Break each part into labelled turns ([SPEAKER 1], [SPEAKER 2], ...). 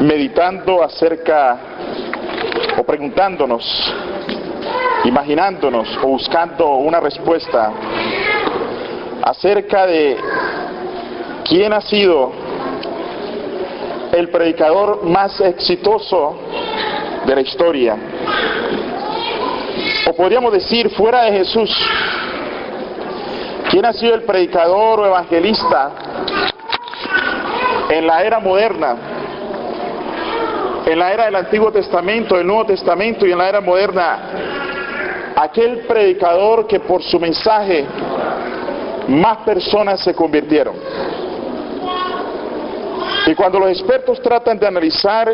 [SPEAKER 1] meditando acerca o preguntándonos, imaginándonos o buscando una respuesta acerca de quién ha sido el predicador más exitoso de la historia. O podríamos decir, fuera de Jesús, ¿quién ha sido el predicador o evangelista en la era moderna? En la era del Antiguo Testamento, del Nuevo Testamento y en la era moderna, aquel predicador que por su mensaje más personas se convirtieron. Y cuando los expertos tratan de analizar,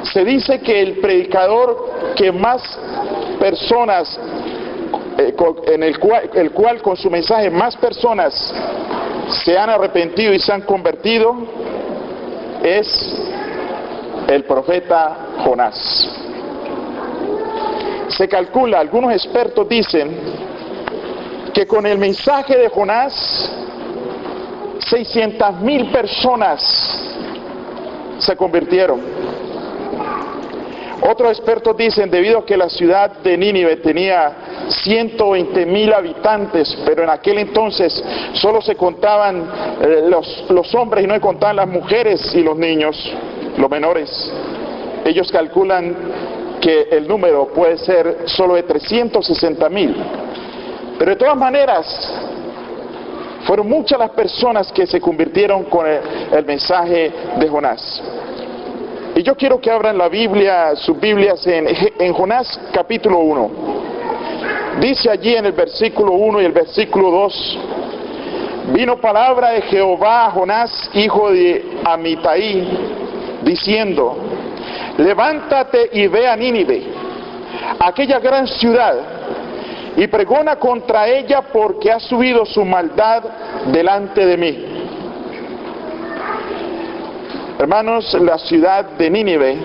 [SPEAKER 1] se dice que el predicador que más personas, el cual con su mensaje más personas se han arrepentido y se han convertido, es el profeta Jonás. Se calcula, algunos expertos dicen, que con el mensaje de Jonás, 600,000 personas se convirtieron. Otros expertos dicen, debido a que la ciudad de Nínive tenía 120,000 habitantes, pero en aquel entonces solo se contaban los hombres y no se contaban las mujeres y los niños, los menores. Ellos calculan que el número puede ser solo de 360,000. Pero de todas maneras, fueron muchas las personas que se convirtieron con el mensaje de Jonás. Y yo quiero que abran la Biblia, sus Biblias en Jonás capítulo 1. Dice allí en el versículo 1 y el versículo 2, vino palabra de Jehová a Jonás, hijo de Amitai, diciendo, levántate y ve a Nínive, aquella gran ciudad, y pregona contra ella porque ha subido su maldad delante de mí. Hermanos, la ciudad de Nínive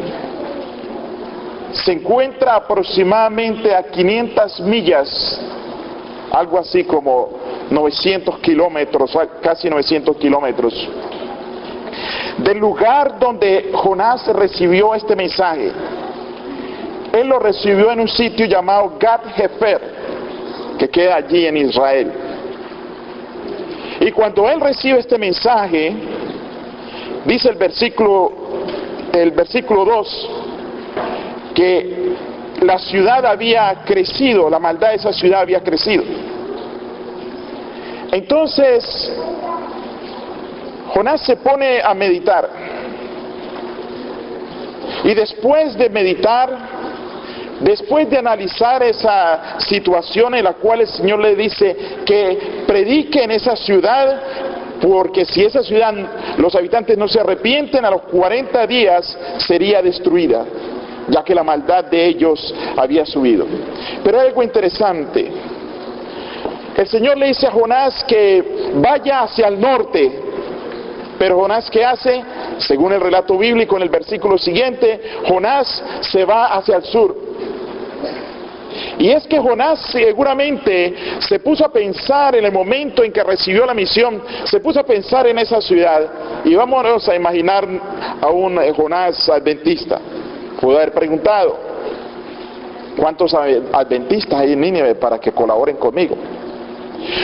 [SPEAKER 1] se encuentra aproximadamente a 500 millas, algo así como 900 kilómetros, casi 900 kilómetros, del lugar donde Jonás recibió este mensaje. Él lo recibió en un sitio llamado Gat-Hefer, que queda allí en Israel. Y cuando él recibe este mensaje, dice el versículo 2, que la ciudad había crecido, la maldad de esa ciudad había crecido. Entonces, Jonás se pone a meditar. Y después de meditar, después de analizar esa situación en la cual el Señor le dice que predique en esa ciudad, porque si esa ciudad, los habitantes no se arrepienten, a los 40 días sería destruida, ya que la maldad de ellos había subido. Pero hay algo interesante. El Señor le dice a Jonás que vaya hacia el norte, pero Jonás, ¿qué hace? Según el relato bíblico en el versículo siguiente, Jonás se va hacia el sur. Y es que Jonás seguramente se puso a pensar en el momento en que recibió la misión, se puso a pensar en esa ciudad. Y vámonos a imaginar a un Jonás adventista. Pudo haber preguntado, ¿cuántos adventistas hay en Nínive para que colaboren conmigo?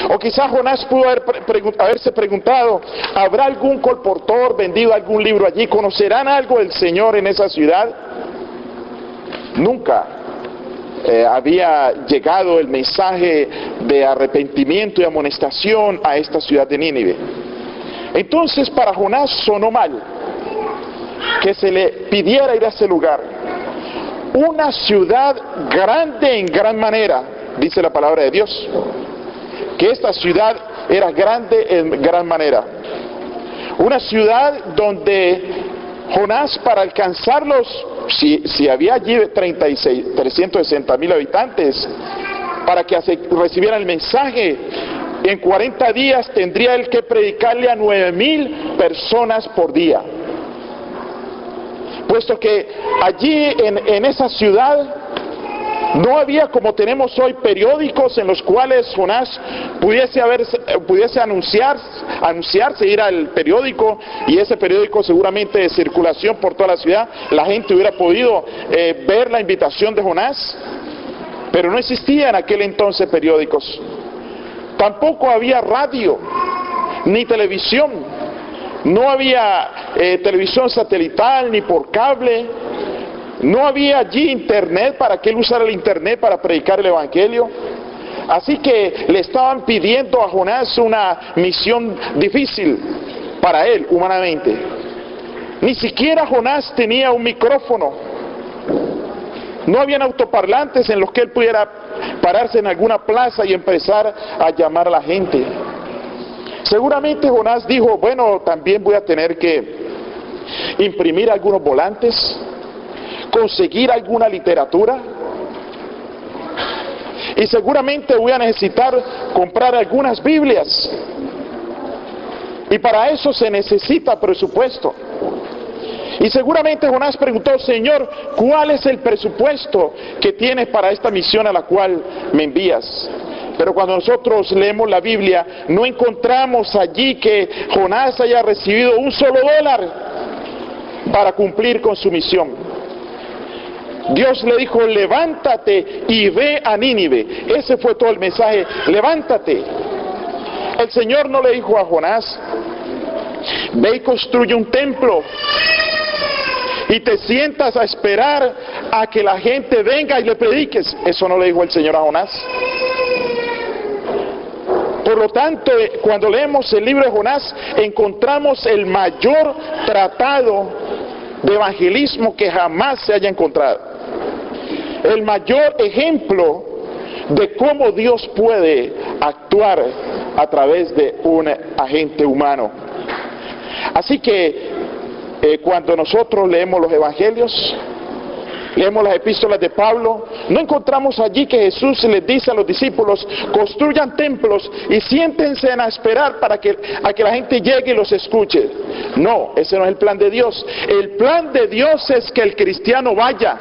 [SPEAKER 1] O quizás Jonás pudo haberse preguntado, ¿habrá algún colportor vendido algún libro allí? ¿Conocerán algo del Señor en esa ciudad? Nunca había llegado el mensaje de arrepentimiento y amonestación a esta ciudad de Nínive. Entonces para Jonás sonó mal que se le pidiera ir a ese lugar. Una ciudad grande en gran manera, dice la palabra de Dios, que esta ciudad era grande en gran manera. Una ciudad donde Jonás, para alcanzarlos, si había allí 360,000 habitantes, para que recibieran el mensaje, en 40 días tendría él que predicarle a 9,000 personas por día. Puesto que allí en esa ciudad No había, como tenemos hoy, periódicos en los cuales Jonás pudiese anunciarse, ir al periódico, y ese periódico seguramente de circulación por toda la ciudad, la gente hubiera podido ver la invitación de Jonás. Pero no existía en aquel entonces periódicos. Tampoco había radio, ni televisión. No había televisión satelital, ni por cable. No había allí internet para que él usara el internet para predicar el evangelio. Así que le estaban pidiendo a Jonás una misión difícil para él humanamente. Ni siquiera Jonás tenía un micrófono. No habían autoparlantes en los que él pudiera pararse en alguna plaza y empezar a llamar a la gente. Seguramente Jonás dijo, bueno, también voy a tener que imprimir algunos volantes, conseguir alguna literatura, y seguramente voy a necesitar comprar algunas Biblias, y para eso se necesita presupuesto. Y seguramente Jonás preguntó, Señor, ¿cuál es el presupuesto que tienes para esta misión a la cual me envías? Pero cuando nosotros leemos la Biblia, no encontramos allí que Jonás haya recibido un solo dólar para cumplir con su misión. Dios le dijo, levántate y ve a Nínive. Ese fue todo el mensaje, levántate. El Señor no le dijo a Jonás, ve y construye un templo y te sientas a esperar a que la gente venga y le prediques. Eso no le dijo el Señor a Jonás. Por lo tanto, cuando leemos el libro de Jonás, encontramos el mayor tratado de evangelismo que jamás se haya encontrado. El mayor ejemplo de cómo Dios puede actuar a través de un agente humano. Así que cuando nosotros leemos los evangelios, leemos las epístolas de Pablo, no encontramos allí que Jesús les dice a los discípulos, construyan templos y siéntense a esperar a que la gente llegue y los escuche. No, ese no es el plan de Dios. El plan de Dios es que el cristiano vaya,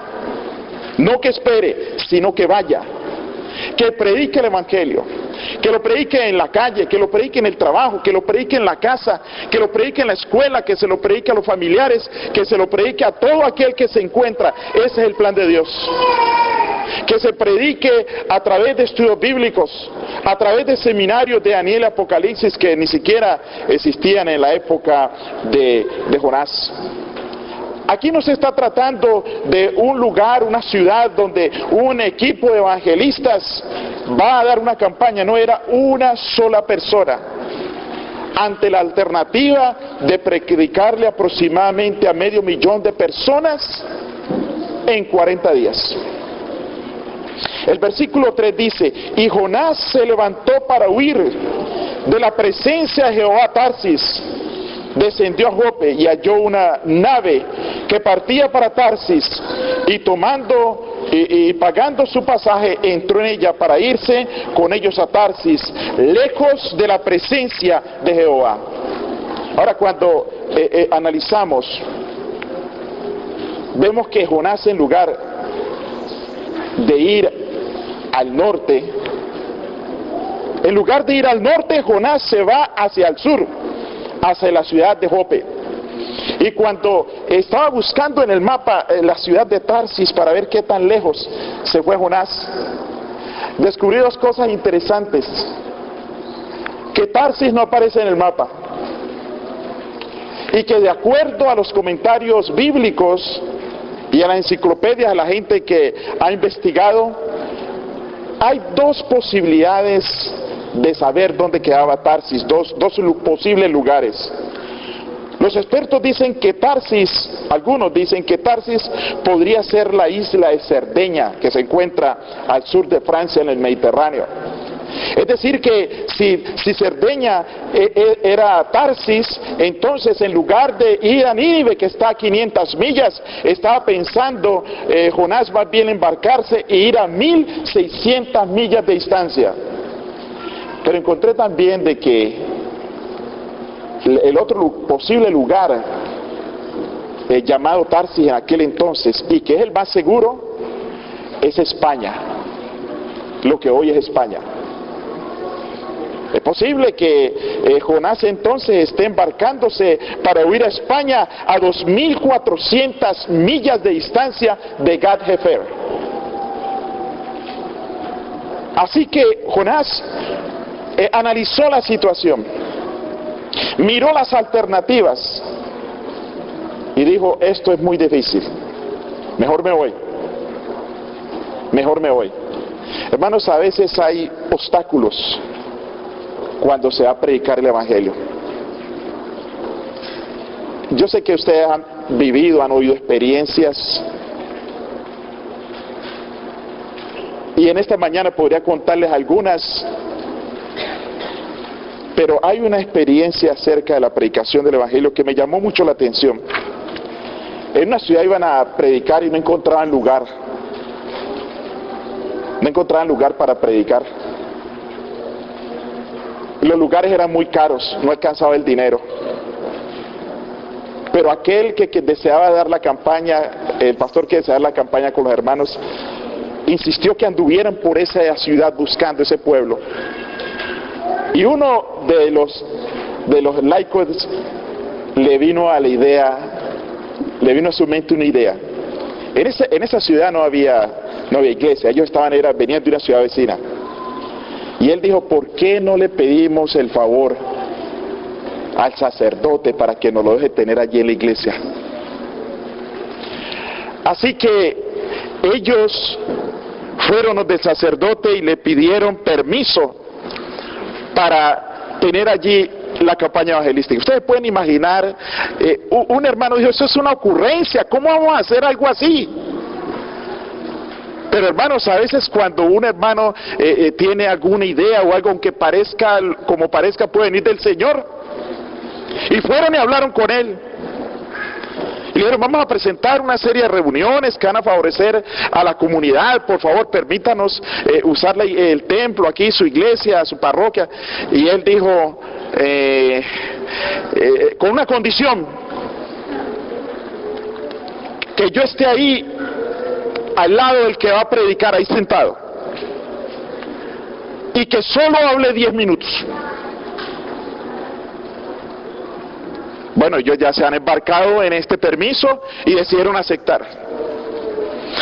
[SPEAKER 1] no que espere, sino que vaya, que predique el evangelio, que lo predique en la calle, que lo predique en el trabajo, que lo predique en la casa, que lo predique en la escuela, que se lo predique a los familiares, que se lo predique a todo aquel que se encuentra. Ese es el plan de Dios. Que se predique a través de estudios bíblicos, a través de seminarios de Daniel y Apocalipsis que ni siquiera existían en la época de Jonás. Aquí no se está tratando de un lugar, una ciudad donde un equipo de evangelistas va a dar una campaña. No, era una sola persona ante la alternativa de predicarle aproximadamente a 500,000 de personas en 40 días. El versículo 3 dice, y Jonás se levantó para huir de la presencia de Jehová a Tarsis. Descendió a Jope y halló una nave que partía para Tarsis, y pagando su pasaje entró en ella para irse con ellos a Tarsis, lejos de la presencia de Jehová. Ahora, cuando analizamos, vemos que Jonás, en lugar de ir al norte, Jonás se va hacia el sur, hacia la ciudad de Jope. Y cuando estaba buscando en el mapa la ciudad de Tarsis para ver qué tan lejos se fue Jonás, descubrí dos cosas interesantes: que Tarsis no aparece en el mapa, y que de acuerdo a los comentarios bíblicos y a la enciclopedia, a la gente que ha investigado, hay dos posibilidades de saber dónde quedaba Tarsis, dos posibles lugares. Los expertos dicen que Tarsis, algunos dicen que Tarsis podría ser la isla de Cerdeña, que se encuentra al sur de Francia en el Mediterráneo. Es decir, que si Cerdeña era Tarsis, entonces en lugar de ir a Nínive, que está a 500 millas, estaba pensando Jonás más bien embarcarse e ir a 1600 millas de distancia. Pero encontré también de que el otro posible lugar llamado Tarsis en aquel entonces, y que es el más seguro, es España, lo que hoy es España. Es posible que Jonás entonces esté embarcándose para huir a España a 2.400 millas de distancia de Gat-Hefer. Así que Jonás analizó la situación, miró las alternativas y dijo: esto es muy difícil, mejor me voy. Hermanos, a veces hay obstáculos cuando se va a predicar el Evangelio. Yo sé que ustedes han vivido, han oído experiencias, y en esta mañana podría contarles algunas, pero hay una experiencia acerca de la predicación del Evangelio que me llamó mucho la atención. En una ciudad iban a predicar y no encontraban lugar para predicar. Los lugares eran muy caros, no alcanzaba el dinero. Pero aquel que deseaba dar la campaña, el pastor que deseaba dar la campaña con los hermanos, insistió que anduvieran por esa ciudad buscando ese pueblo. Y uno de los laicos le vino a su mente una idea. En esa ciudad no había iglesia, ellos venían de una ciudad vecina. Y él dijo: ¿por qué no le pedimos el favor al sacerdote para que nos lo deje tener allí en la iglesia? Así que ellos fueron los del sacerdote y le pidieron permiso para tener allí la campaña evangelística. Ustedes pueden imaginar, un hermano dijo: eso es una ocurrencia, ¿cómo vamos a hacer algo así? Pero hermanos, a veces cuando un hermano tiene alguna idea o algo, aunque parezca puede venir del Señor. Y fueron y hablaron con él. Y le dijeron: vamos a presentar una serie de reuniones que van a favorecer a la comunidad, por favor permítanos usar el templo aquí, su iglesia, su parroquia. Y él dijo, con una condición: que yo esté ahí al lado del que va a predicar, ahí sentado, y que solo hable 10 minutos. Bueno, ellos ya se han embarcado en este permiso y decidieron aceptar.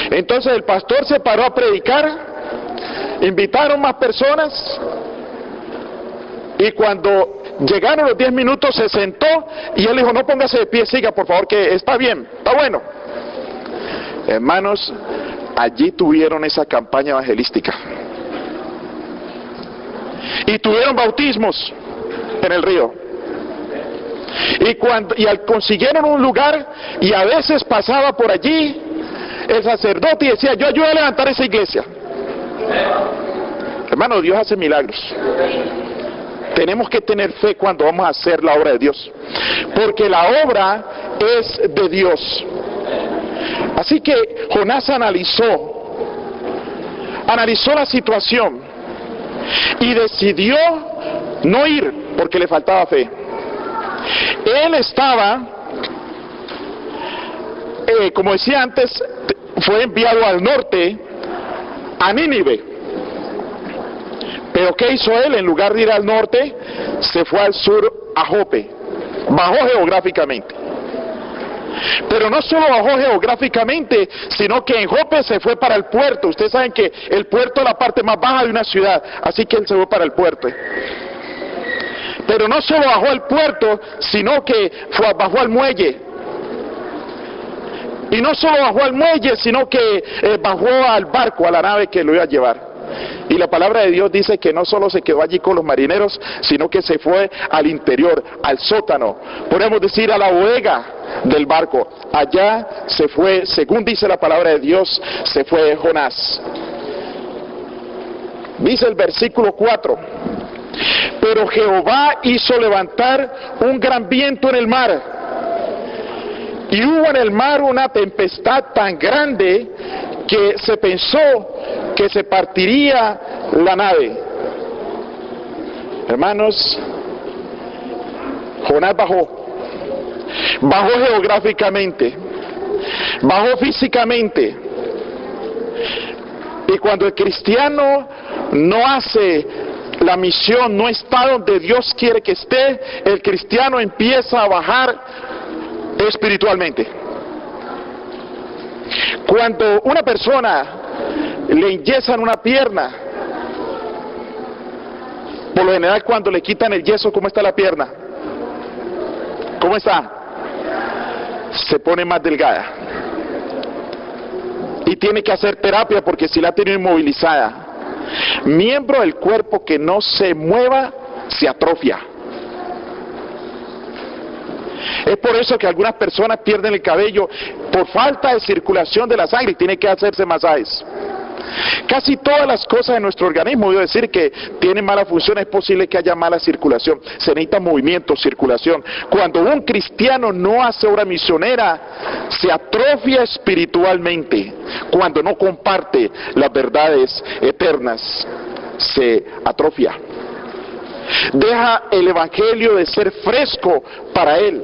[SPEAKER 1] Entonces el pastor se paró a predicar, invitaron más personas, y cuando llegaron los 10 minutos se sentó y él dijo: no, póngase de pie, siga por favor, que está bien, está bueno. Hermanos, allí tuvieron esa campaña evangelística y tuvieron bautismos en el río. Y consiguieron un lugar, y a veces pasaba por allí el sacerdote y decía: yo ayudo a levantar esa iglesia. Hermano, Dios hace milagros. Tenemos que tener fe cuando vamos a hacer la obra de Dios, porque la obra es de Dios. Así que Jonás analizó la situación y decidió no ir porque le faltaba fe. Él estaba, como decía antes, fue enviado al norte, a Nínive. Pero ¿qué hizo él? En lugar de ir al norte, se fue al sur, a Jope. Bajó geográficamente. Pero no solo bajó geográficamente, sino que en Jope se fue para el puerto. Ustedes saben que el puerto es la parte más baja de una ciudad, así que él se fue para el puerto. Pero no solo bajó al puerto, sino que bajó al muelle. Y no solo bajó al muelle, sino que bajó al barco, a la nave que lo iba a llevar. Y la palabra de Dios dice que no solo se quedó allí con los marineros, sino que se fue al interior, al sótano, podemos decir a la bodega del barco. Allá se fue, según dice la palabra de Dios, se fue Jonás. Dice el versículo 4: pero Jehová hizo levantar un gran viento en el mar, y hubo en el mar una tempestad tan grande que se pensó que se partiría la nave. Hermanos, Jonás bajó geográficamente, bajó físicamente, Y cuando el cristiano no hace la misión, no está donde Dios quiere que esté, el cristiano empieza a bajar espiritualmente. Cuando una persona le enyesan una pierna, por lo general cuando le quitan el yeso, ¿cómo está la pierna? ¿Cómo está? Se pone más delgada. Y tiene que hacer terapia porque si la tiene inmovilizada. Miembro del cuerpo que no se mueva, se atrofia. Es por eso que algunas personas pierden el cabello por falta de circulación de la sangre y tienen que hacerse masajes. Casi todas las cosas de nuestro organismo, voy a decir que tienen mala función, es posible que haya mala circulación. Se necesita movimiento, circulación. Cuando un cristiano no hace obra misionera, se atrofia espiritualmente. Cuando no comparte las verdades eternas, se atrofia. Deja el evangelio de ser fresco para él.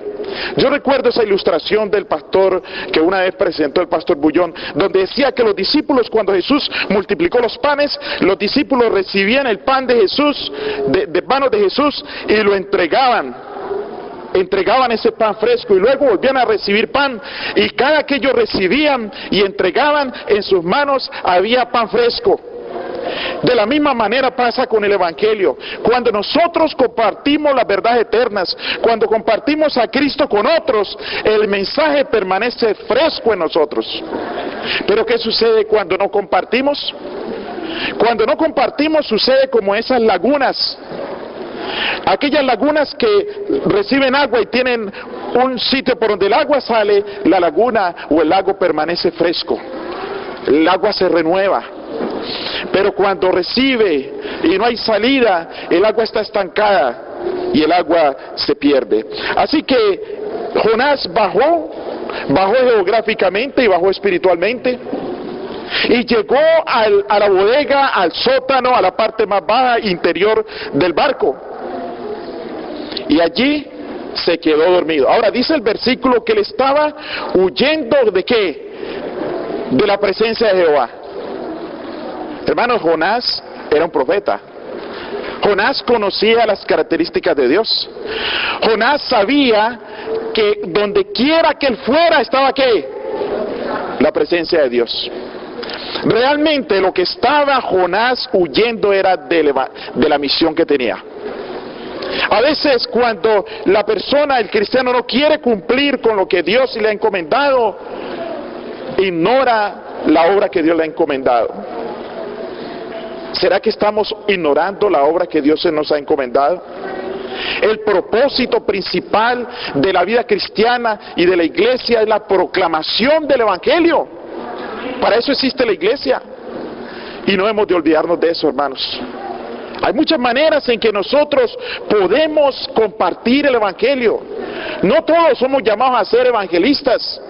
[SPEAKER 1] Yo recuerdo esa ilustración del pastor que una vez presentó el pastor Bullón, donde decía que los discípulos, cuando Jesús multiplicó los panes, los discípulos recibían el pan de Jesús, de manos de Jesús, y lo entregaban ese pan fresco y luego volvían a recibir pan, y cada que ellos recibían y entregaban en sus manos había pan fresco. De la misma manera pasa con el evangelio. Cuando nosotros compartimos las verdades eternas, cuando compartimos a Cristo con otros, el mensaje permanece fresco en nosotros. Pero ¿qué sucede cuando no compartimos? Cuando no compartimos sucede como esas lagunas. Aquellas lagunas que reciben agua y tienen un sitio por donde el agua sale, la laguna o el lago permanece fresco. El agua se renueva. Pero cuando recibe y no hay salida, el agua está estancada y el agua se pierde. Así que Jonás bajó geográficamente y bajó espiritualmente. Y llegó a la bodega, al sótano, a la parte más baja interior del barco. Y allí se quedó dormido. Ahora dice el versículo que él estaba huyendo ¿de qué? De la presencia de Jehová. Hermanos, Jonás era un profeta. Jonás conocía las características de Dios. Jonás sabía que donde quiera que él fuera estaba ¿qué? La presencia de Dios. Realmente lo que estaba Jonás huyendo era de la misión que tenía. A veces cuando la persona, el cristiano, no quiere cumplir con lo que Dios le ha encomendado, ignora la obra que Dios le ha encomendado. ¿Será que estamos ignorando la obra que Dios nos ha encomendado? El propósito principal de la vida cristiana y de la iglesia es la proclamación del evangelio. Para eso existe la iglesia. Y no hemos de olvidarnos de eso, hermanos. Hay muchas maneras en que nosotros podemos compartir el evangelio. No todos somos llamados a ser evangelistas,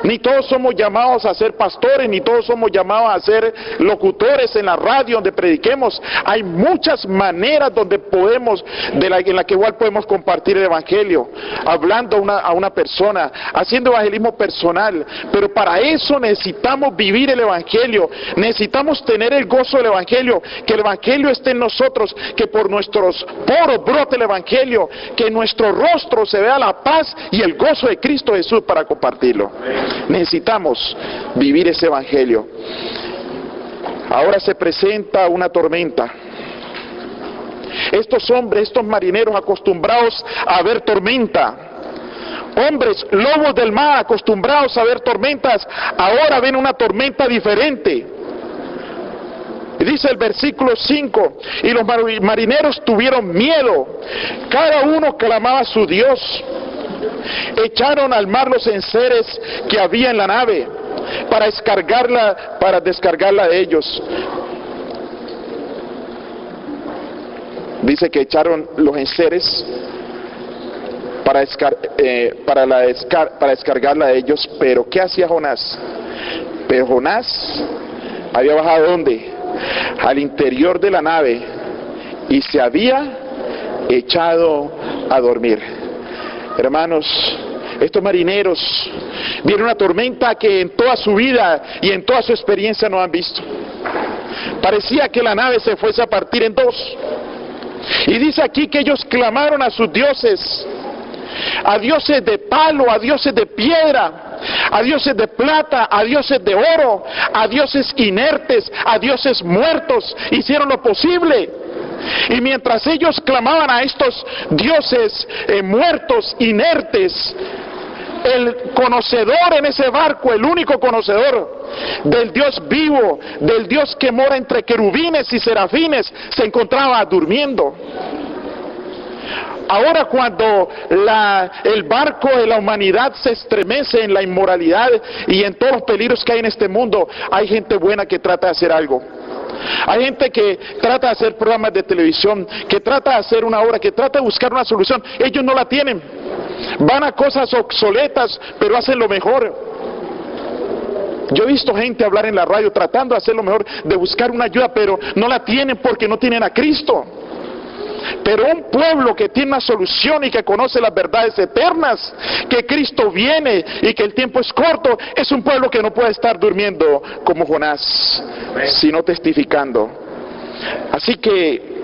[SPEAKER 1] ni todos somos llamados a ser pastores, ni todos somos llamados a ser locutores en la radio donde prediquemos. Hay muchas maneras donde podemos, en la que igual podemos compartir el evangelio, hablando a una persona, haciendo evangelismo personal. Pero para eso necesitamos vivir el evangelio, necesitamos tener el gozo del evangelio, que el evangelio esté en nosotros, que por nuestros poros brote el evangelio, que en nuestro rostro se vea la paz y el gozo de Cristo Jesús para compartirlo. Necesitamos vivir ese evangelio. Ahora se presenta una tormenta. Estos hombres, estos marineros acostumbrados a ver tormenta, hombres lobos del mar acostumbrados a ver tormentas, ahora ven una tormenta diferente. Dice el versículo 5, y los marineros tuvieron miedo, cada uno clamaba a su Dios. Echaron al mar los enseres que había en la nave para descargarla de ellos. Dice que echaron los enseres para descargarla de ellos. Pero ¿qué hacía Jonás? Pero Jonás había bajado ¿dónde? Al interior de la nave y se había echado a dormir. Hermanos, estos marineros vieron una tormenta que en toda su vida y en toda su experiencia no han visto. Parecía que la nave se fuese a partir en dos. Y dice aquí que ellos clamaron a sus dioses, a dioses de palo, a dioses de piedra, a dioses de plata, a dioses de oro, a dioses inertes, a dioses muertos. Hicieron lo posible. Y mientras ellos clamaban a estos dioses muertos, inertes, el conocedor en ese barco, el único conocedor del Dios vivo, del Dios que mora entre querubines y serafines, se encontraba durmiendo. Ahora, cuando el barco de la humanidad se estremece en la inmoralidad y en todos los peligros que hay en este mundo, hay gente buena que trata de hacer algo. Hay gente que trata de hacer programas de televisión, que trata de hacer una obra, que trata de buscar una solución. Ellos no la tienen. Van a cosas obsoletas, pero hacen lo mejor. Yo he visto gente hablar en la radio tratando de hacer lo mejor, de buscar una ayuda, pero no la tienen porque no tienen a Cristo. Pero un pueblo que tiene una solución y que conoce las verdades eternas, que Cristo viene y que el tiempo es corto, es un pueblo que no puede estar durmiendo como Jonás, sino testificando. Así que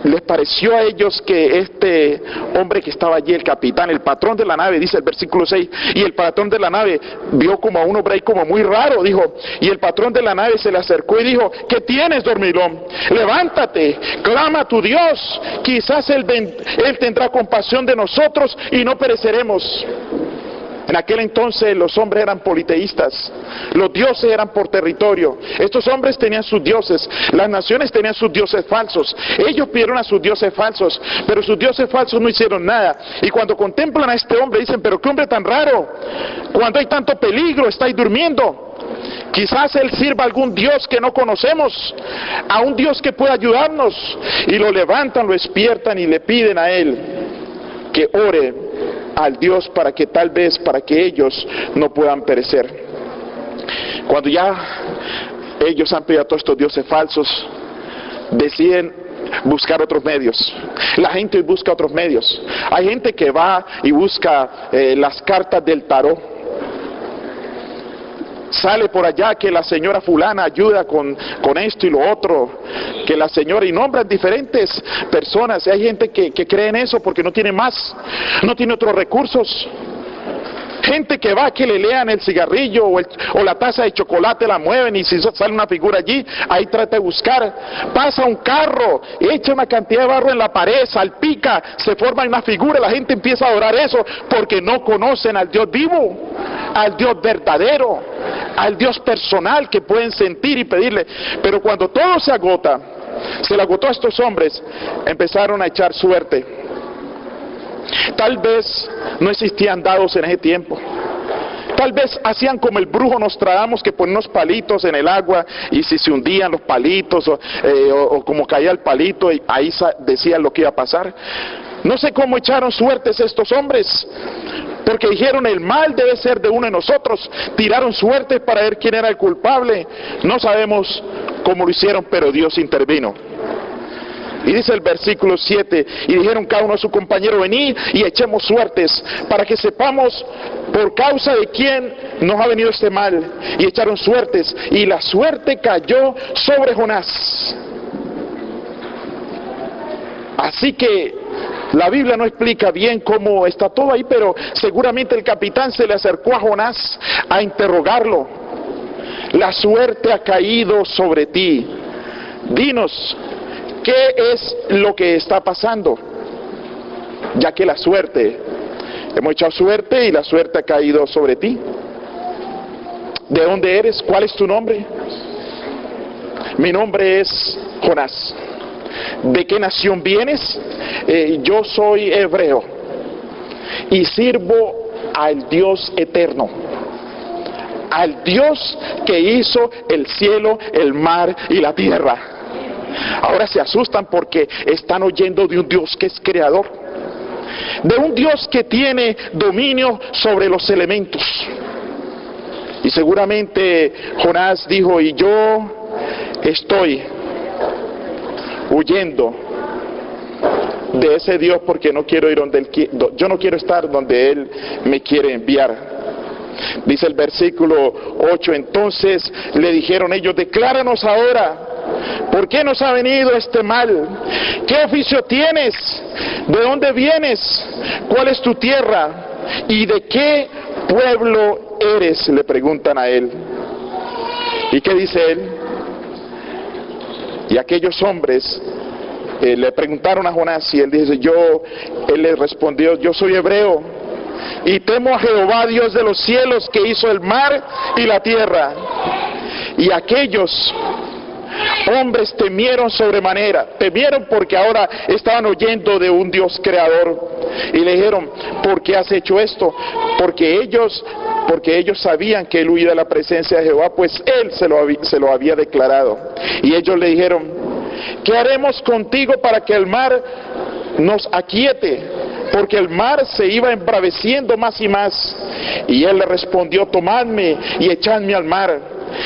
[SPEAKER 1] les pareció a ellos que este hombre que estaba allí, el capitán, el patrón de la nave, dice el versículo 6, y el patrón de la nave vio como a un hombre ahí como muy raro, dijo, y el patrón de la nave se le acercó y dijo, ¿qué tienes, dormilón? Levántate, clama a tu Dios, quizás él tendrá compasión de nosotros y no pereceremos. En aquel entonces los hombres eran politeístas, los dioses eran por territorio. Estos hombres tenían sus dioses, las naciones tenían sus dioses falsos. Ellos pidieron a sus dioses falsos, pero sus dioses falsos no hicieron nada. Y cuando contemplan a este hombre dicen, pero qué hombre tan raro, cuando hay tanto peligro, está ahí durmiendo. Quizás él sirva a algún Dios que no conocemos, a un Dios que pueda ayudarnos. Y lo levantan, lo despiertan y le piden a él que ore al Dios para que ellos no puedan perecer. Cuando ya ellos han pedido a todos estos dioses falsos, deciden buscar otros medios. La gente busca otros medios. Hay gente que va y busca las cartas del tarot. Sale por allá que la señora fulana ayuda con esto y lo otro, que la señora, y nombran diferentes personas. Hay gente que cree en eso porque no tiene más, no tiene otros recursos. Gente que va, que le lean el cigarrillo o la taza de chocolate, la mueven y si sale una figura allí, ahí trata de buscar. Pasa un carro, echa una cantidad de barro en la pared, salpica, se forma una figura, la gente empieza a adorar eso porque no conocen al Dios vivo, al Dios verdadero, al Dios personal que pueden sentir y pedirle. Pero cuando todo se agota, se le agotó a estos hombres, empezaron a echar suerte. Tal vez no existían dados en ese tiempo. Tal vez hacían como el brujo Nostradamus, que ponía unos palitos en el agua y si se hundían los palitos o como caía el palito, y ahí decían lo que iba a pasar. No sé cómo echaron suertes estos hombres, porque dijeron el mal debe ser de uno de nosotros. Tiraron suertes para ver quién era el culpable. No sabemos cómo lo hicieron, pero Dios intervino. Y dice el versículo 7, y dijeron cada uno a su compañero, venid y echemos suertes, para que sepamos por causa de quién nos ha venido este mal. Y echaron suertes, y la suerte cayó sobre Jonás. Así que la Biblia no explica bien cómo está todo ahí, pero seguramente el capitán se le acercó a Jonás a interrogarlo. La suerte ha caído sobre ti. Dinos, ¿qué es lo que está pasando? Ya que la suerte, hemos echado suerte y la suerte ha caído sobre ti. ¿De dónde eres? ¿Cuál es tu nombre? Mi nombre es Jonás. ¿De qué nación vienes? Yo soy hebreo y sirvo al Dios eterno, al Dios que hizo el cielo, el mar y la tierra. Ahora se asustan porque están oyendo de un Dios que es creador, de un Dios que tiene dominio sobre los elementos. Y seguramente Jonás dijo, y yo estoy huyendo de ese Dios porque no quiero ir donde yo no quiero estar donde Él me quiere enviar. Dice el versículo 8, entonces le dijeron ellos, decláranos ahora, ¿por qué nos ha venido este mal? ¿Qué oficio tienes? ¿De dónde vienes? ¿Cuál es tu tierra? ¿Y de qué pueblo eres? Le preguntan a él. ¿Y qué dice él? Y aquellos hombres le preguntaron a Jonás y él dice, él les respondió, yo soy hebreo y temo a Jehová, Dios de los cielos, que hizo el mar y la tierra. Y aquellos hombres temieron sobremanera, temieron porque ahora estaban oyendo de un Dios creador, y le dijeron, ¿por qué has hecho esto? Porque ellos sabían que él huía de la presencia de Jehová, pues él se lo había declarado. Y ellos le dijeron, ¿qué haremos contigo para que el mar nos aquiete? Porque el mar se iba embraveciendo más y más. Y él le respondió, tomadme y echadme al mar,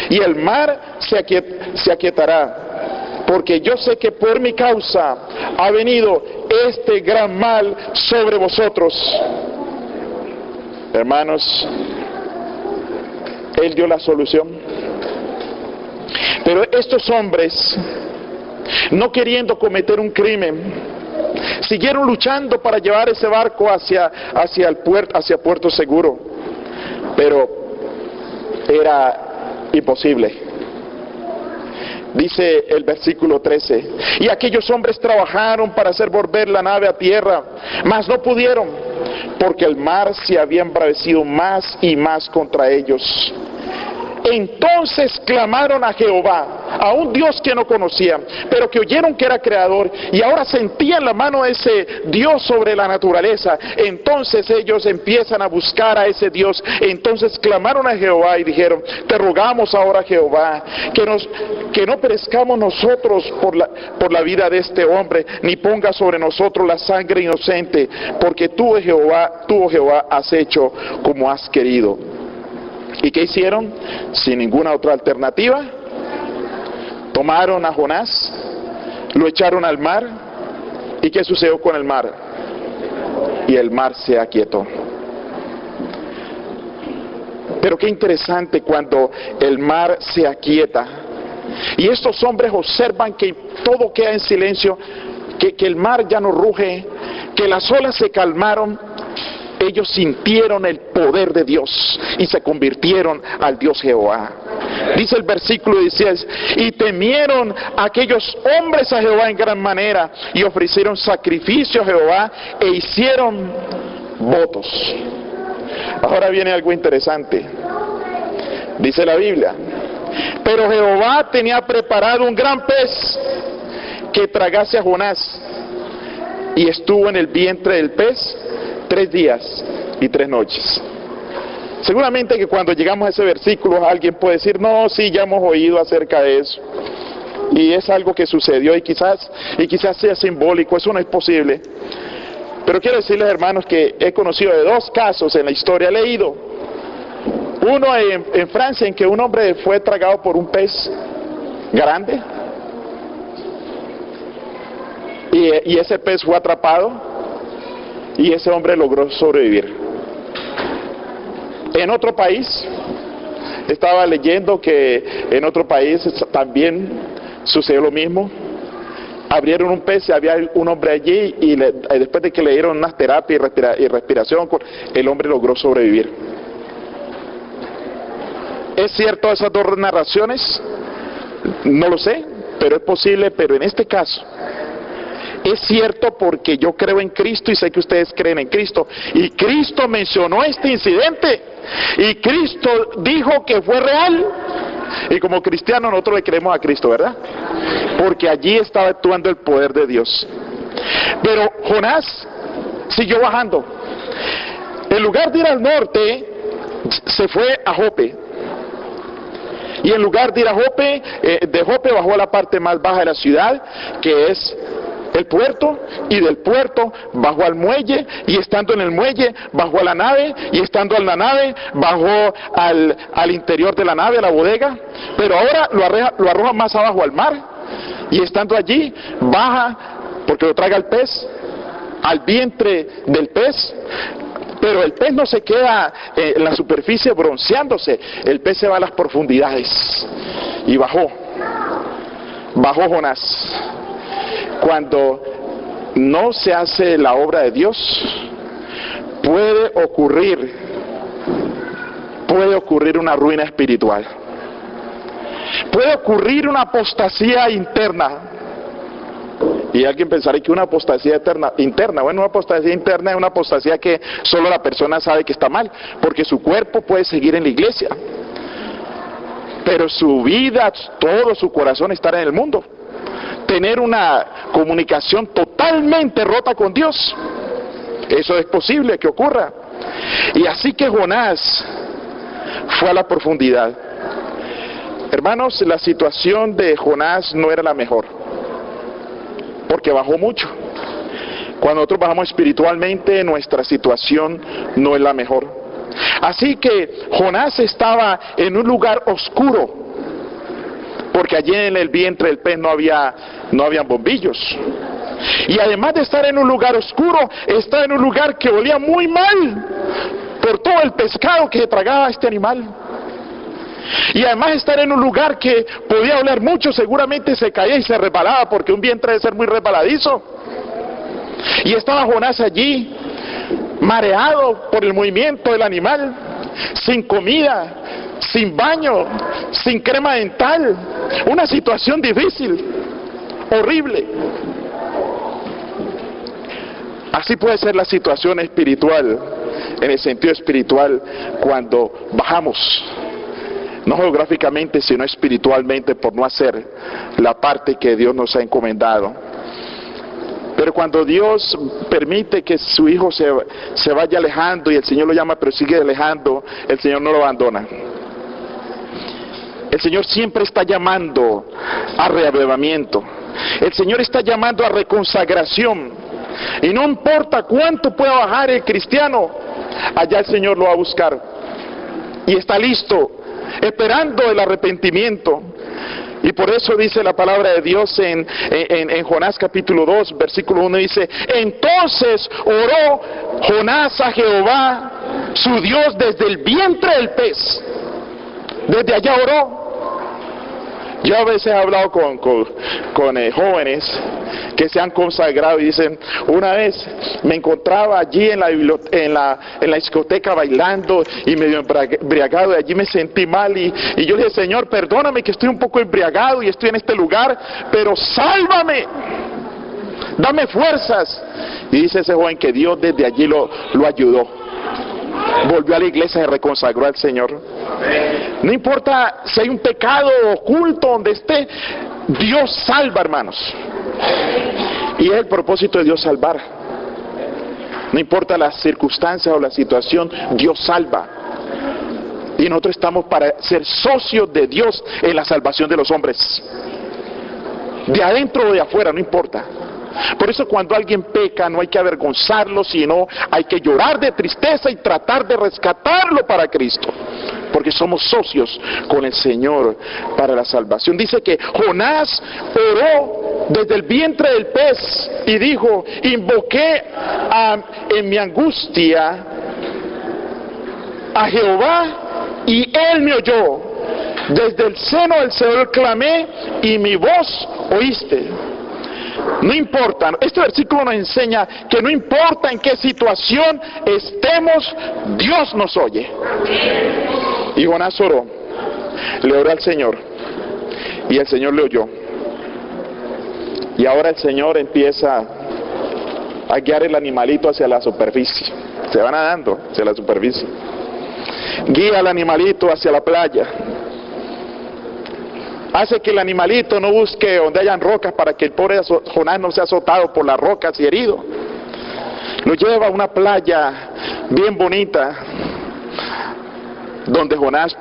[SPEAKER 1] y el mar se aquietará, porque yo sé que por mi causa ha venido este gran mal sobre vosotros. Hermanos, él dio la solución. Pero estos hombres, no queriendo cometer un crimen, siguieron luchando para llevar ese barco hacia puerto seguro, pero era imposible. Dice el versículo 13, y aquellos hombres trabajaron para hacer volver la nave a tierra, mas no pudieron, porque el mar se había embravecido más y más contra ellos. Entonces clamaron a Jehová, a un Dios que no conocían, pero que oyeron que era creador, y ahora sentían la mano de ese Dios sobre la naturaleza. Entonces ellos empiezan a buscar a ese Dios. Entonces clamaron a Jehová y dijeron, te rogamos ahora, Jehová, que no perezcamos nosotros por la vida de este hombre, ni ponga sobre nosotros la sangre inocente, porque tú, Jehová, has hecho como has querido. ¿Y qué hicieron? Sin ninguna otra alternativa, tomaron a Jonás, lo echaron al mar. ¿Y qué sucedió con el mar? Y el mar se aquietó. Pero qué interesante cuando el mar se aquieta y estos hombres observan que todo queda en silencio, que el mar ya no ruge, que las olas se calmaron. Ellos sintieron el poder de Dios y se convirtieron al Dios Jehová. Dice el versículo 16, y temieron aquellos hombres a Jehová en gran manera, y ofrecieron sacrificio a Jehová e hicieron votos. Ahora viene algo interesante. Dice la Biblia, pero Jehová tenía preparado un gran pez que tragase a Jonás, y estuvo en el vientre del pez 3 días y 3 noches. Seguramente que cuando llegamos a ese versículo alguien puede decir, no, sí, ya hemos oído acerca de eso, y es algo que sucedió, y quizás sea simbólico, eso no es posible. Pero quiero decirles, hermanos, que he conocido de 2 casos en la historia, he leído. Uno en Francia, en que un hombre fue tragado por un pez grande, y ese pez fue atrapado, y ese hombre logró sobrevivir. En otro país, estaba leyendo que en otro país también sucedió lo mismo. Abrieron un pez y había un hombre allí, y después de que le dieron unas terapias y respiración, el hombre logró sobrevivir. ¿Es cierto esas 2 narraciones? No lo sé, pero es posible. Pero en este caso es cierto, porque yo creo en Cristo y sé que ustedes creen en Cristo, y Cristo mencionó este incidente, y Cristo dijo que fue real, y como cristianos nosotros le creemos a Cristo, ¿verdad? Porque allí estaba actuando el poder de Dios. Pero Jonás siguió bajando. En lugar de ir al norte, se fue a Jope. Y en lugar de ir a Jope, de Jope bajó a la parte más baja de la ciudad, que es el puerto, y del puerto bajó al muelle, y estando en el muelle bajó a la nave, y estando en la nave bajó al interior de la nave, a la bodega. Pero ahora lo arroja más abajo al mar, y estando allí baja, porque lo traga el pez, al vientre del pez, Pero el pez no se queda en la superficie bronceándose, el pez se va a las profundidades. Y bajó Jonás. Cuando no se hace la obra de Dios, puede ocurrir una ruina espiritual. Puede ocurrir una apostasía interna. Y alguien pensará que una apostasía interna, bueno, una apostasía interna es una apostasía que solo la persona sabe que está mal, porque su cuerpo puede seguir en la iglesia, pero su vida, todo su corazón estará en el mundo. Tener una comunicación totalmente rota con Dios, eso es posible que ocurra. Y así que Jonás fue a la profundidad. Hermanos, la situación de Jonás no era la mejor, porque bajó mucho. Cuando nosotros bajamos espiritualmente, nuestra situación no es la mejor. Así que Jonás estaba en un lugar oscuro, porque allí en el vientre del pez no habían bombillos. Y además de estar en un lugar oscuro, estaba en un lugar que olía muy mal por todo el pescado que tragaba este animal. Y además estar en un lugar que podía oler mucho, seguramente se caía y se resbalaba, porque un vientre debe ser muy resbaladizo. Y estaba Jonás allí, mareado por el movimiento del animal, sin comida, sin baño, sin crema dental. Una situación difícil, horrible. Así puede ser la situación espiritual, en el sentido espiritual, cuando bajamos. No geográficamente, sino espiritualmente, por no hacer la parte que Dios nos ha encomendado. Pero cuando Dios permite que su hijo se vaya alejando, y el Señor lo llama pero sigue alejando, el Señor no lo abandona. El Señor siempre está llamando a reavivamiento. El Señor está llamando a reconsagración. Y no importa cuánto pueda bajar el cristiano, allá el Señor lo va a buscar. Y está listo, esperando el arrepentimiento. Y por eso dice la palabra de Dios en Jonás capítulo 2, versículo 1, dice: entonces oró Jonás a Jehová, su Dios, desde el vientre del pez. Desde allá oró. Yo a veces he hablado con jóvenes que se han consagrado y dicen: una vez me encontraba allí en la discoteca bailando y medio embriagado, y allí me sentí mal y yo le dije: Señor, perdóname que estoy un poco embriagado y estoy en este lugar, pero sálvame, dame fuerzas. Y dice ese joven que Dios desde allí lo ayudó. Volvió a la iglesia y reconsagró al Señor. No importa si hay un pecado oculto donde esté, Dios salva, hermanos. Y es el propósito de Dios salvar. No importa las circunstancias o la situación, Dios salva. Y nosotros estamos para ser socios de Dios en la salvación de los hombres. De adentro o de afuera, no importa. Por eso cuando alguien peca no hay que avergonzarlo, sino hay que llorar de tristeza y tratar de rescatarlo para Cristo, porque somos socios con el Señor para la salvación. Dice que Jonás oró desde el vientre del pez y dijo: invoqué en mi angustia a Jehová y Él me oyó. Desde el seno del Seol clamé y mi voz oíste. No importa, este versículo nos enseña que no importa en qué situación estemos, Dios nos oye. Y Jonás oró, le oró al Señor, y el Señor le oyó. Y ahora el Señor empieza a guiar el animalito hacia la superficie. Se va nadando hacia la superficie. Guía al animalito hacia la playa. Hace que el animalito no busque donde hayan rocas para que el pobre Jonás no sea azotado por las rocas y herido. Lo lleva a una playa bien bonita, donde Jonás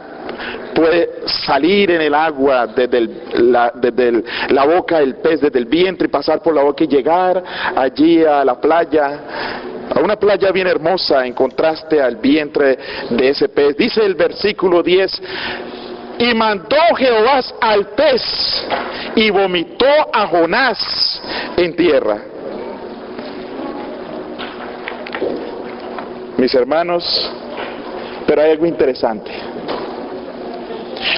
[SPEAKER 1] puede salir en el agua desde la boca del pez, desde el vientre, y pasar por la boca y llegar allí a la playa, a una playa bien hermosa en contraste al vientre de ese pez. Dice el versículo 10: y mandó Jehová al pez y vomitó a Jonás en tierra. mis hermanos, pero hay algo interesante.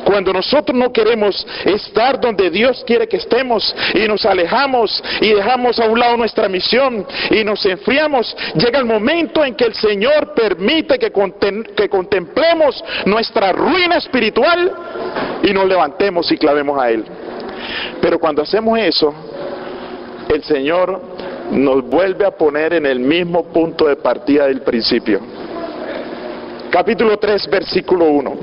[SPEAKER 1] Cuando nosotros no queremos estar donde Dios quiere que estemos y nos alejamos y dejamos a un lado nuestra misión y nos enfriamos, llega el momento en que el Señor permite que contemplemos nuestra ruina espiritual y nos levantemos y clamemos a Él. Pero cuando hacemos eso, el Señor nos vuelve a poner en el mismo punto de partida del principio. Capítulo 3, versículo 1.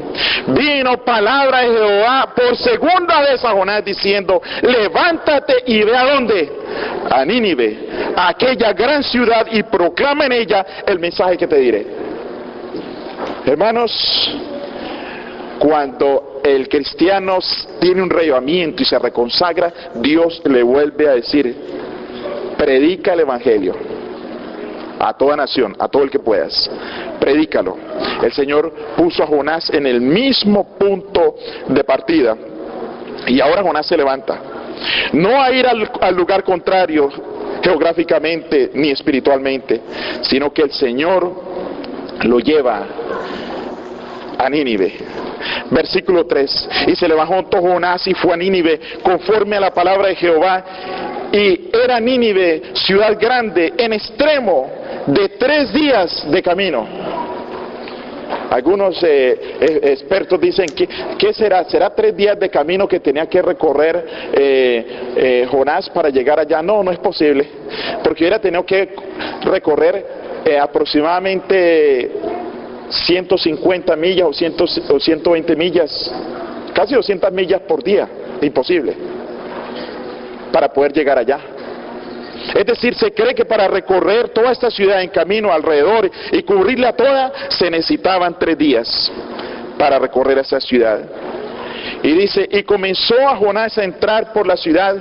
[SPEAKER 1] Vino palabra de Jehová por segunda vez a Jonás diciendo: levántate y ve a dónde, a Nínive, a aquella gran ciudad, y proclama en ella el mensaje que te diré. Hermanos, cuando el cristiano tiene un reavivamiento y se reconsagra, Dios le vuelve a decir: predica el evangelio a toda nación, a todo el que puedas, predícalo. El Señor puso a Jonás en el mismo punto de partida, y ahora Jonás se levanta, no a ir al lugar contrario geográficamente ni espiritualmente, sino que el Señor lo lleva a Nínive. Versículo 3. Y se levantó Jonás y fue a Nínive conforme a la palabra de Jehová, y era Nínive ciudad grande en extremo de 3 días de camino. Algunos expertos dicen ¿qué será? ¿Será 3 días de camino que tenía que recorrer Jonás para llegar allá? No, no es posible, porque hubiera tenido que recorrer aproximadamente 150 millas o 120 millas, casi 200 millas por día. Imposible para poder llegar allá. Es decir, se cree que para recorrer toda esta ciudad en camino alrededor y cubrirla toda, se necesitaban 3 días para recorrer esa ciudad. Y dice: y comenzó a Jonás a entrar por la ciudad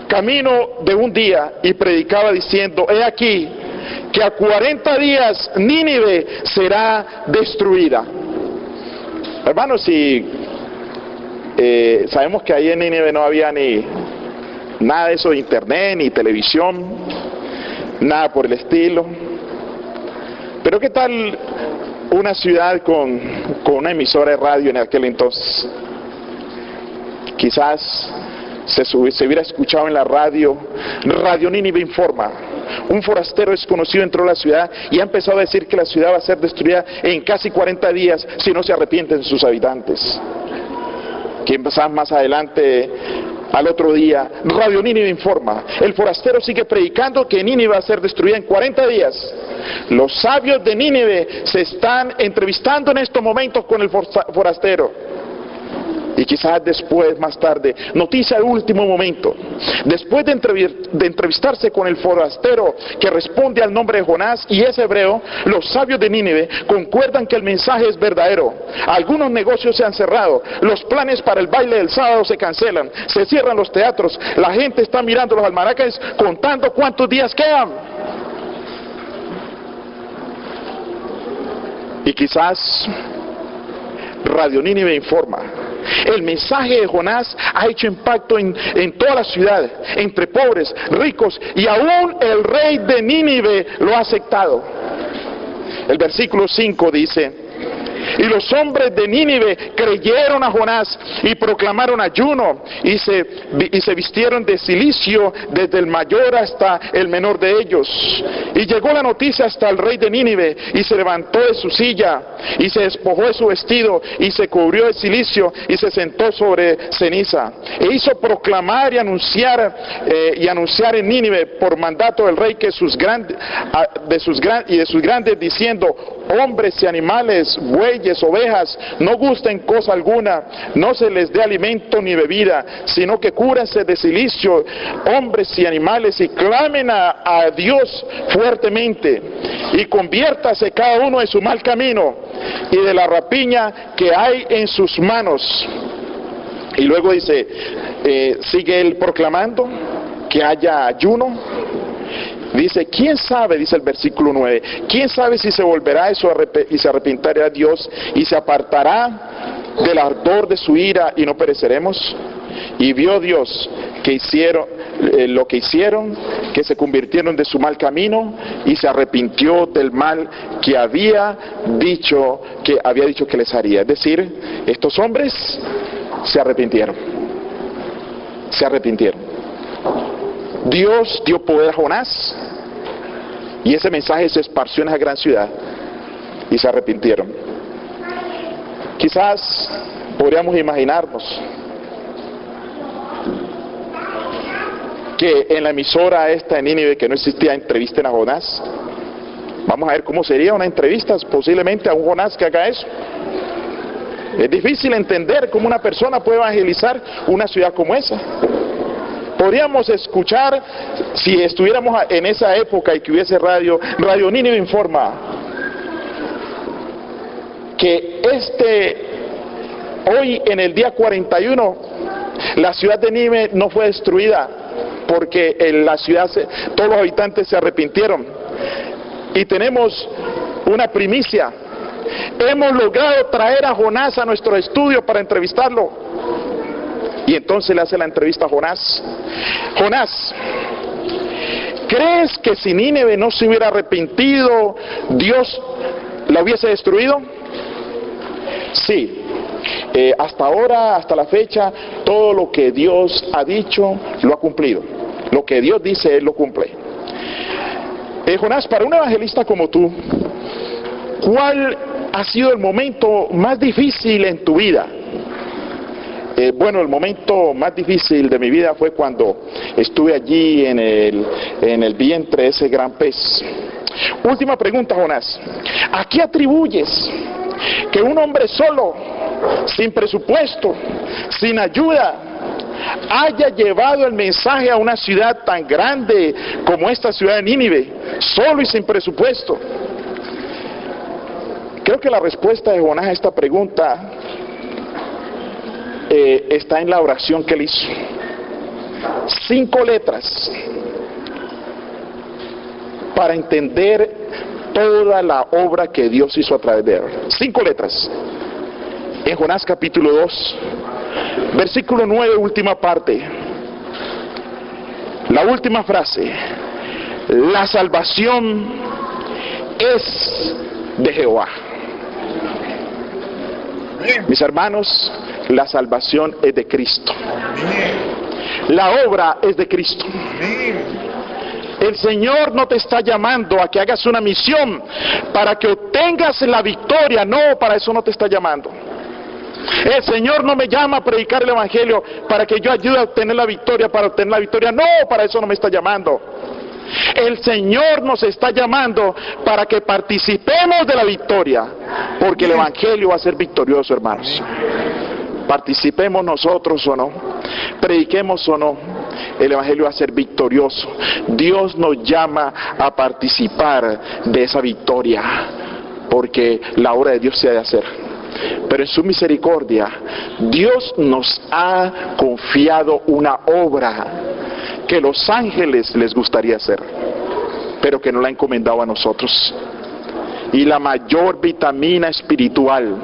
[SPEAKER 1] camino de un día, y predicaba diciendo: he aquí que a 40 días Nínive será destruida. Hermanos, si sabemos que ahí en Nínive no había ni nada de eso de internet, ni televisión, nada por el estilo. Pero ¿qué tal una ciudad con una emisora de radio en aquel entonces? Quizás se hubiera escuchado en la radio: Radio Nínive informa, un forastero desconocido entró a la ciudad y ha empezado a decir que la ciudad va a ser destruida en casi 40 días si no se arrepienten sus habitantes. Quizás más adelante, al otro día, Radio Nínive informa: el forastero sigue predicando que Nínive va a ser destruida en 40 días. Los sabios de Nínive se están entrevistando en estos momentos con el forastero. Y quizás después, más tarde, noticia de último momento, después de entrevistarse con el forastero que responde al nombre de Jonás y es hebreo, los sabios de Nínive concuerdan que el mensaje es verdadero. Algunos negocios se han cerrado, los planes para el baile del sábado se cancelan, se cierran los teatros, la gente está mirando los almanaques contando cuántos días quedan. Y quizás Radio Nínive informa: el mensaje de Jonás ha hecho impacto en toda la ciudad, entre pobres, ricos, y aún el rey de Nínive lo ha aceptado. El versículo 5 dice: y los hombres de Nínive creyeron a Jonás y proclamaron ayuno y se vistieron de cilicio desde el mayor hasta el menor de ellos. Y llegó la noticia hasta el rey de Nínive, y se levantó de su silla y se despojó de su vestido y se cubrió de cilicio y se sentó sobre ceniza. E hizo proclamar y anunciar en Nínive por mandato del rey que de sus grandes diciendo: hombres y animales, bueyes, ovejas, no gusten cosa alguna, no se les dé alimento ni bebida, sino que cúrense de cilicio, hombres y animales, y clamen a Dios fuertemente, y conviértase cada uno de su mal camino y de la rapiña que hay en sus manos. Y luego dice, sigue él proclamando que haya ayuno. Dice, ¿quién sabe? Dice el versículo 9, ¿quién sabe si se volverá y se arrepentirá a Dios y se apartará del ardor de su ira y no pereceremos? Y vio Dios que hicieron lo que hicieron, que se convirtieron de su mal camino y se arrepintió del mal que había dicho que les haría. Es decir, estos hombres se arrepintieron. Se arrepintieron. Dios dio poder a Jonás y ese mensaje se esparció en esa gran ciudad y se arrepintieron. Quizás podríamos imaginarnos que en la emisora esta de Nínive, que no existía, entrevisten a Jonás. Vamos a ver cómo sería una entrevista posiblemente a un Jonás que haga eso. Es difícil entender cómo una persona puede evangelizar una ciudad como esa. Podríamos escuchar, si estuviéramos en esa época y que hubiese Radio Nínive Informa, que hoy en el día 41, la ciudad de Nínive no fue destruida porque en la ciudad todos los habitantes se arrepintieron. Y tenemos una primicia. Hemos logrado traer a Jonás a nuestro estudio para entrevistarlo. Y entonces le hace la entrevista a Jonás. Jonás, ¿crees que si Nínive no se hubiera arrepentido, Dios la hubiese destruido? Sí. Hasta ahora, hasta la fecha, todo lo que Dios ha dicho lo ha cumplido. Lo que Dios dice, Él lo cumple. Jonás, para un evangelista como tú, ¿cuál ha sido el momento más difícil en tu vida? Bueno, el momento más difícil de mi vida fue cuando estuve allí en el vientre de ese gran pez. Última pregunta, Jonás. ¿A qué atribuyes que un hombre solo, sin presupuesto, sin ayuda, haya llevado el mensaje a una ciudad tan grande como esta ciudad de Nínive, solo y sin presupuesto? Creo que la respuesta de Jonás a esta pregunta está en la oración que él hizo. 5 letras para entender toda la obra que Dios hizo a través de él. 5 letras. En Jonás capítulo 2, versículo 9, última parte. La última frase. La salvación es de Jehová. Mis hermanos, la salvación es de Cristo. La obra es de Cristo. El Señor no te está llamando a que hagas una misión para que obtengas la victoria. No, para eso no te está llamando. El Señor no me llama a predicar el Evangelio para que yo ayude a obtener la victoria, para obtener la victoria. No, para eso no me está llamando. El Señor nos está llamando para que participemos de la victoria, porque el Evangelio va a ser victorioso, hermanos. Participemos nosotros o no, prediquemos o no, el Evangelio va a ser victorioso. Dios nos llama a participar de esa victoria, porque la obra de Dios se ha de hacer. Pero en su misericordia, Dios nos ha confiado una obra que los ángeles les gustaría hacer, pero que no la ha encomendado a nosotros. Y la mayor vitamina espiritual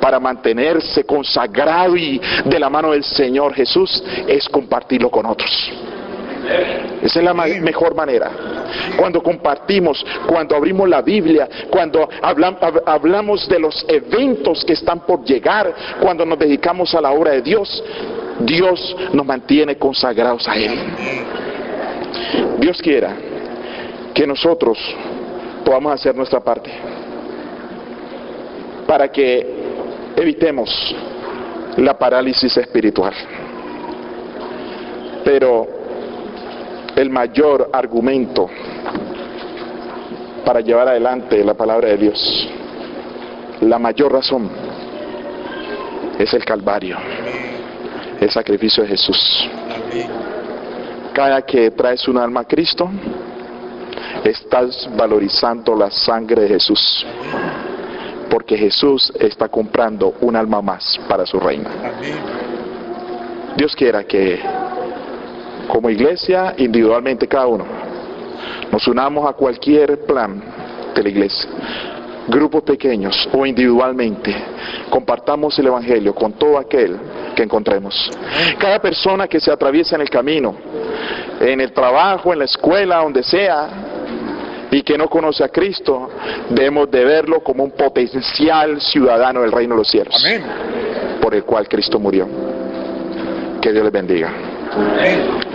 [SPEAKER 1] para mantenerse consagrado y de la mano del Señor Jesús es compartirlo con otros. Esa es la mejor manera. Cuando compartimos, cuando abrimos la Biblia, cuando hablamos de los eventos que están por llegar, cuando nos dedicamos a la obra de Dios, Dios nos mantiene consagrados a Él. Dios quiera que nosotros podamos hacer nuestra parte para que evitemos la parálisis espiritual. Pero el mayor argumento para llevar adelante la palabra de Dios, la mayor razón, es el Calvario, el sacrificio de Jesús. Cada que traes un alma a Cristo, estás valorizando la sangre de Jesús, porque Jesús está comprando un alma más para su reino. Dios quiera que como iglesia, individualmente cada uno, nos unamos a cualquier plan de la iglesia, grupos pequeños o individualmente, compartamos el Evangelio con todo aquel que encontremos. Cada persona que se atraviesa en el camino, en el trabajo, en la escuela, donde sea, y que no conoce a Cristo, debemos de verlo como un potencial ciudadano del reino de los cielos.
[SPEAKER 2] Amén.
[SPEAKER 1] Por el cual Cristo murió. Que Dios les bendiga.
[SPEAKER 2] Amén.